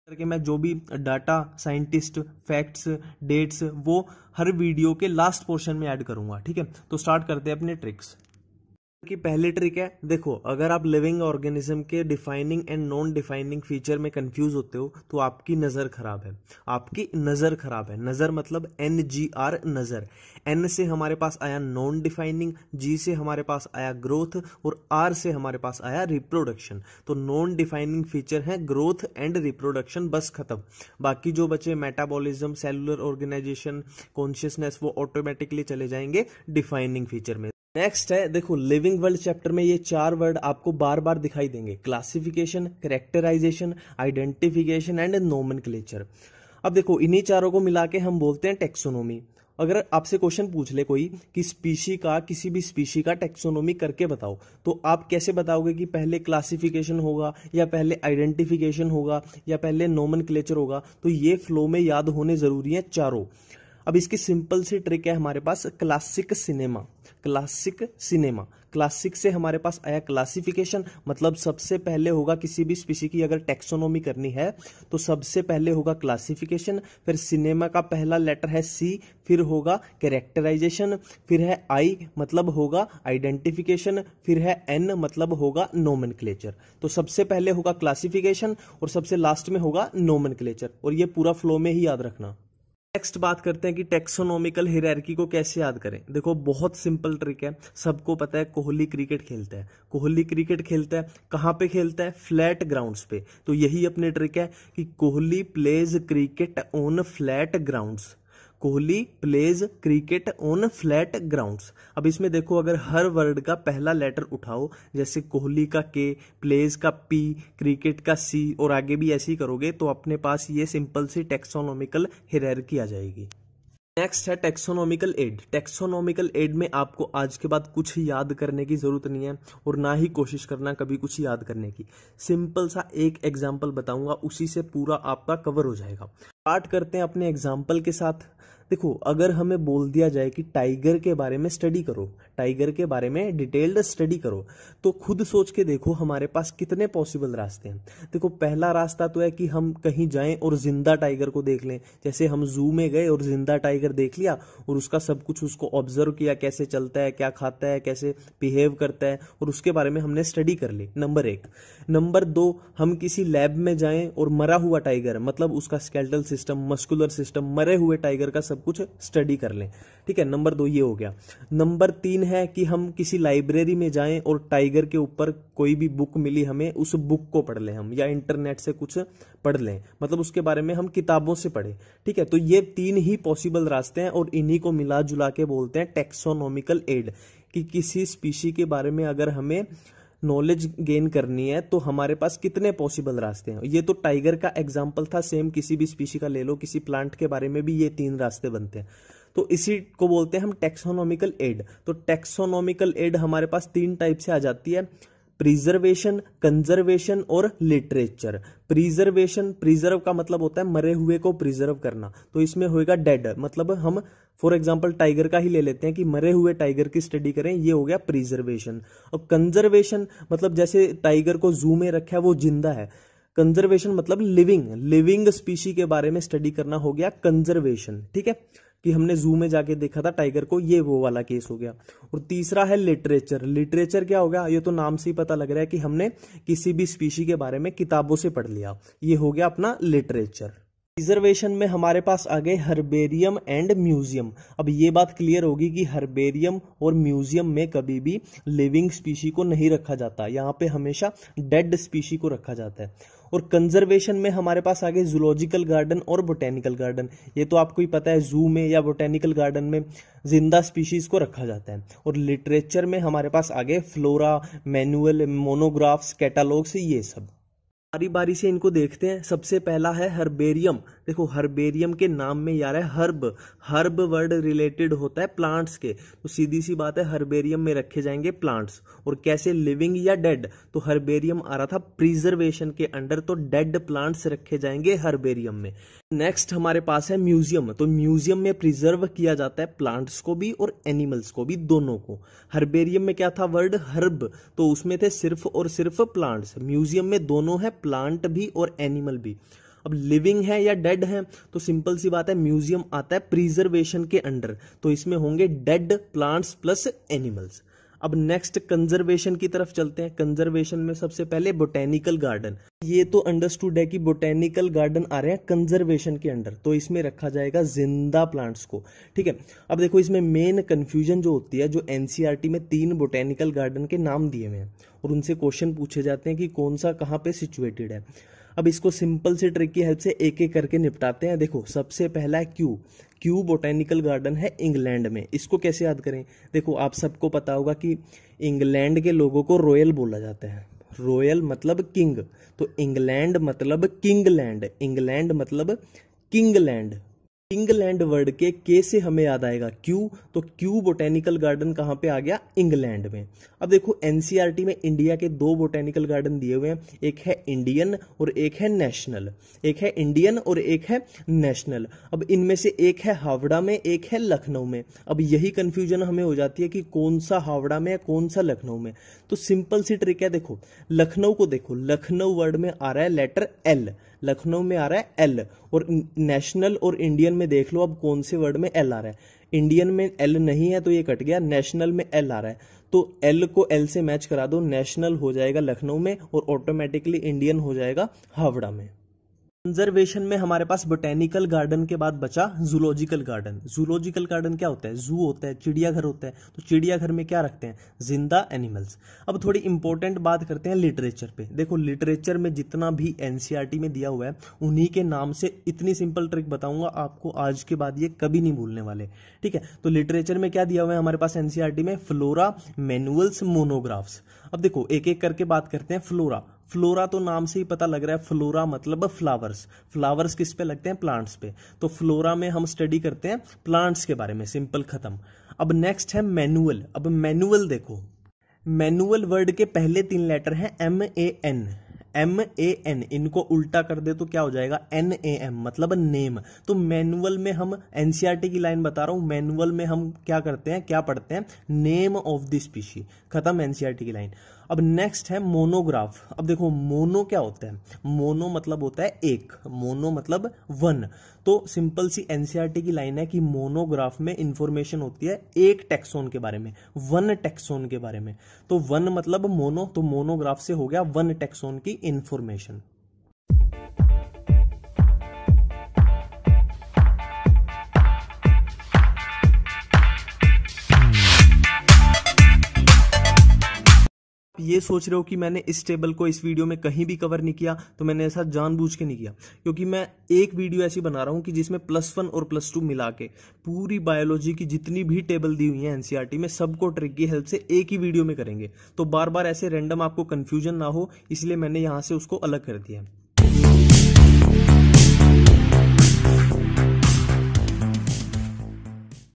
करके मैं जो भी डाटा, साइंटिस्ट, फैक्ट्स, डेट्स वो हर वीडियो के लास्ट पोर्शन में ऐड करूंगा। ठीक है, तो स्टार्ट करते हैं अपने ट्रिक्स की। पहली ट्रिक है, देखो अगर आप लिविंग ऑर्गेनिज्म के defining and non defining feature में कंफ्यूज होते हो तो आपकी नज़र खराब है। आपकी नज़र खराब है। नज़र मतलब NGR, नज़र। N से हमारे पास आया नॉन डिफाइनिंग, G से हमारे पास आया ग्रोथ और R से हमारे पास आया रिप्रोडक्शन। तो नॉन डिफाइनिंग फीचर है ग्रोथ एंड रिप्रोडक्शन, बस खत्म। बाकी जो बचे मेटाबॉलिज्म, सेलुलर ऑर्गेनाइजेशन, कॉन्शियसनेस, वो ऑटोमेटिकली चले जाएंगे डिफाइनिंग फीचर में। नेक्स्ट है, देखो लिविंग वर्ल्ड चैप्टर में ये 4 वर्ड आपको बार बार दिखाई देंगे: classification, characterization, identification and nomenclature. अब देखो इन्हीं चारों को मिला के हम बोलते हैं टेक्सोनोमी। अगर आपसे क्वेश्चन पूछ ले कोई कि स्पीशी का, किसी भी स्पीशी का टेक्सोनोमी करके बताओ, तो आप कैसे बताओगे कि पहले क्लासिफिकेशन होगा या पहले आइडेंटिफिकेशन होगा या पहले नोमेनक्लेचर होगा? तो ये फ्लो में याद होने जरूरी है चारों। अब इसकी सिंपल सी ट्रिक है हमारे पास, classic cinema. Classic cinema, classic से हमारे पास आया क्लासिफिकेशन, मतलब सबसे पहले होगा किसी भी स्पीशी की अगर टेक्सोनोमी करनी है तो सबसे पहले होगा क्लासिफिकेशन, फिर सिनेमा का पहला लेटर है C, फिर होगा कैरेक्टराइजेशन, फिर है I मतलब होगा आइडेंटिफिकेशन, फिर है N मतलब होगा नोमेनक्लेचर। तो सबसे पहले होगा क्लासिफिकेशन और सबसे लास्ट में होगा नोमेनक्लेचर, और ये पूरा फ्लो में ही याद रखना। नेक्स्ट बात करते हैं कि टेक्सोनोमिकल हायरार्की को कैसे याद करें। देखो बहुत सिंपल ट्रिक है, सबको पता है कोहली क्रिकेट खेलता है। कोहली क्रिकेट खेलता है कहाँ पे खेलता है? फ्लैट ग्राउंड्स पे। तो यही अपनी ट्रिक है कि Kohli pledge cricket on flat grounds. Kohli pledge cricket on flat grounds. अब इसमें देखो अगर हर वर्ड का पहला लेटर उठाओ, जैसे कोहली का K, प्लेज का P, क्रिकेट का C और आगे भी ऐसे ही करोगे तो अपने पास ये सिंपल सी टेक्सोनोमिकल हायरार्की आ जाएगी। नेक्स्ट है टेक्सोनोमिकल एड। टेक्सोनोमिकल एड में आपको आज के बाद कुछ याद करने की जरूरत नहीं है और ना ही कोशिश करना कभी कुछ याद करने की। सिंपल सा एक एग्जाम्पल बताऊंगा, उसी से पूरा आपका कवर हो जाएगा। स्टार्ट करते हैं अपने एग्जाम्पल के साथ। देखो अगर हमें बोल दिया जाए कि टाइगर के बारे में स्टडी करो, टाइगर के बारे में डिटेल्ड स्टडी करो, तो खुद सोच के देखो हमारे पास कितने पॉसिबल रास्ते हैं। देखो पहला रास्ता तो है कि हम कहीं जाएं और जिंदा टाइगर को देख लें, जैसे हम जू में गए और जिंदा टाइगर देख लिया और उसका सब कुछ उसको ऑब्जर्व किया, कैसे चलता है, क्या खाता है, कैसे बिहेव करता है, और उसके बारे में हमने स्टडी कर ली, नंबर 1। नंबर 2, हम किसी लैब में जाएं और मरा हुआ टाइगर, मतलब उसका स्केलेटल सिस्टम, मस्कुलर सिस्टम, मरे हुए टाइगर का सब कुछ स्टडी कर लें। ठीक है, नंबर 2 ये हो गया। नंबर 3 है कि हम किसी लाइब्रेरी में जाएं और टाइगर के ऊपर कोई भी बुक मिली हमें, उस बुक को पढ़ लें हम, या इंटरनेट से कुछ पढ़ लें, मतलब उसके बारे में हम किताबों से पढ़ें। ठीक है, तो ये 3 ही पॉसिबल रास्ते हैं और इन्हीं को मिला जुला के बोलते हैं टेक्सोनोमिकल एड। कि किसी स्पीशी के बारे में अगर हमें नॉलेज गेन करनी है तो हमारे पास कितने पॉसिबल रास्ते हैं। ये तो टाइगर का एग्जांपल था, सेम किसी भी स्पीशी का ले लो, किसी प्लांट के बारे में भी ये 3 रास्ते बनते हैं। तो इसी को बोलते हैं हम टेक्सोनोमिकल एड। तो टेक्सोनोमिकल एड हमारे पास 3 टाइप से आ जाती है: प्रिजर्वेशन, कंजर्वेशन और लिटरेचर। प्रिजर्वेशन, प्रिजर्व का मतलब होता है मरे हुए को प्रिजर्व करना, तो इसमें होएगा डेड, मतलब हम फॉर एग्जांपल टाइगर का ही ले लेते हैं कि मरे हुए टाइगर की स्टडी करें, ये हो गया प्रिजर्वेशन। और कंजर्वेशन मतलब जैसे टाइगर को जू में रखा है, वो जिंदा है। कंजर्वेशन मतलब लिविंग स्पीशी के बारे में स्टडी करना, हो गया कंजर्वेशन। ठीक है, कि हमने जू में जाके देखा था टाइगर को, ये वो वाला केस हो गया। और तीसरा है लिटरेचर। लिटरेचर क्या हो गया? ये तो नाम से ही पता लग रहा है कि हमने किसी भी स्पीशी के बारे में किताबों से पढ़ लिया, ये हो गया अपना लिटरेचर। रिजर्वेशन में हमारे पास आ गए हर्बेरियम एंड म्यूजियम। अब ये बात क्लियर होगी कि हर्बेरियम और म्यूजियम में कभी भी लिविंग स्पीशी को नहीं रखा जाता, यहाँ पे हमेशा डेड स्पीशी को रखा जाता है। और कंजर्वेशन में हमारे पास आ गए जूलॉजिकल गार्डन और बोटेनिकल गार्डन। ये तो आपको ही पता है, जू में या बोटेनिकल गार्डन में जिंदा स्पीशीज को रखा जाता है। और लिटरेचर में हमारे पास आ गए फ्लोरा, मैनुअल, मोनोग्राफ्स, कैटालॉग्स, ये सब। बारी बारी से इनको देखते हैं। सबसे पहला है हर्बेरियम। देखो हर्बेरियम के नाम में यार है हर्ब वर्ड रिलेटेड होता है प्लांट्स के, तो सीधी सी बात है हर्बेरियम में रखे जाएंगे प्लांट्स। और कैसे, लिविंग या डेड? तो हर्बेरियम आ रहा था प्रिजर्वेशन के अंडर, तो डेड प्लांट्स रखे जाएंगे हर्बेरियम में। नेक्स्ट हमारे पास है म्यूजियम। तो म्यूजियम में प्रिजर्व किया जाता है प्लांट्स को भी और एनिमल्स को भी, दोनों को। हर्बेरियम में क्या था वर्ड? हर्ब, तो उसमें थे सिर्फ और सिर्फ प्लांट्स। म्यूजियम में दोनों है, प्लांट भी और एनिमल भी। अब लिविंग है या डेड है, तो सिंपल सी बात है, म्यूजियम आता है प्रिजर्वेशन के अंडर, तो इसमें होंगे डेड प्लांट्स प्लस एनिमल्स। अब नेक्स्ट कंजर्वेशन की तरफ चलते हैं। कंजर्वेशन में सबसे पहले बोटेनिकल गार्डन। ये तो अंडरस्टूड है कि बोटेनिकल गार्डन आ रहे हैं कंजर्वेशन के अंडर, तो इसमें रखा जाएगा जिंदा प्लांट्स को, ठीक है। अब देखो इसमें मेन कंफ्यूजन जो होती है, जो एनसीईआरटी में 3 बोटेनिकल गार्डन के नाम दिए हुए हैं और उनसे क्वेश्चन पूछे जाते हैं कि कौन सा कहाँ पे सिचुएटेड है। अब इसको सिंपल से ट्रिक की हेल्प से एक एक करके निपटाते हैं। देखो सबसे पहला है क्यू बोटेनिकल गार्डन है इंग्लैंड में। इसको कैसे याद करें? देखो आप सबको पता होगा कि इंग्लैंड के लोगों को रॉयल बोला जाता है। रॉयल मतलब किंग, तो इंग्लैंड मतलब किंगलैंड, इंग्लैंड मतलब किंगलैंड। इंग्लैंड वर्ड के के से हमें याद आएगा क्यू, तो क्यू बोटेनिकल गार्डन कहाँ पे आ गया? इंग्लैंड में। अब देखो एनसीईआरटी में इंडिया के 2 बोटेनिकल गार्डन दिए हुए हैं, एक है इंडियन और एक है नेशनल। एक है इंडियन और एक है नेशनल। अब इनमें से एक है हावड़ा में, एक है लखनऊ में। अब यही कंफ्यूजन हमें हो जाती है कि कौन सा हावड़ा में है, कौन सा लखनऊ में। तो सिंपल सी ट्रिक है, देखो लखनऊ को देखो, लखनऊ वर्ड में आ रहा है लेटर एल, लखनऊ में आ रहा है एल, और नेशनल और इंडियन में देख लो अब कौन से वर्ड में एल आ रहा है। इंडियन में एल नहीं है तो ये कट गया, नेशनल में एल आ रहा है, तो एल को एल से मैच करा दो, नेशनल हो जाएगा लखनऊ में और ऑटोमेटिकली इंडियन हो जाएगा हावड़ा में। कंजर्वेशन में हमारे पास बोटेनिकल गार्डन के बाद बचा जूलॉजिकल गार्डन। जूलॉजिकल गार्डन क्या होता है? जू होता है, चिड़ियाघर होता है, तो चिड़ियाघर में क्या रखते हैं? जिंदा एनिमल्स। अब थोड़ी इंपॉर्टेंट बात करते हैं लिटरेचर पे। देखो लिटरेचर में जितना भी एनसीईआरटी में दिया हुआ है उन्हीं के नाम से इतनी सिंपल ट्रिक बताऊंगा आपको, आज के बाद ये कभी नहीं भूलने वाले, ठीक है। तो लिटरेचर में क्या दिया हुआ है हमारे पास एनसीईआरटी में? Flora, manuals, monographs. अब देखो एक एक करके बात करते हैं। फ्लोरा, फ्लोरा तो नाम से ही पता लग रहा है, फ्लोरा मतलब फ्लावर्स। फ्लावर्स किस पे लगते हैं? प्लांट्स पे। तो फ्लोरा में हम स्टडी करते हैं प्लांट्स के बारे में, सिंपल खत्म। अब नेक्स्ट है मैनुअल। अब मैनुअल देखो, मैनुअल वर्ड के पहले 3 लेटर हैं MAN, MAN, इनको उल्टा कर दे तो क्या हो जाएगा? NAM मतलब नेम। तो मैनुअल में हम एनसीईआरटी की लाइन बता रहा हूं, मैनुअल में हम क्या करते हैं, क्या पढ़ते हैं? Name of the species. खत्म एनसीईआरटी की लाइन। अब नेक्स्ट है मोनोग्राफ। अब देखो मोनो क्या होता है? मोनो मतलब होता है एक, मोनो मतलब 1। तो सिंपल सी एनसीईआरटी की लाइन है कि मोनोग्राफ में इंफॉर्मेशन होती है एक टेक्सोन के बारे में, 1 टेक्सोन के बारे में। तो 1 मतलब मोनो, तो मोनोग्राफ से हो गया 1 टेक्सोन की इंफॉर्मेशन। ये सोच रहे हो कि मैंने इस टेबल को इस वीडियो में कहीं भी कवर नहीं किया, तो मैंने ऐसा जानबूझ के नहीं किया, क्योंकि मैं एक वीडियो ऐसी बना रहा हूं कि जिसमें +1 और +2 मिला के पूरी बायोलॉजी की जितनी भी टेबल दी हुई है एनसीईआरटी में, सबको ट्रिक की हेल्प से एक ही वीडियो में करेंगे। तो बार बार ऐसे रैंडम आपको कंफ्यूजन ना हो, इसलिए मैंने यहां से उसको अलग कर दिया।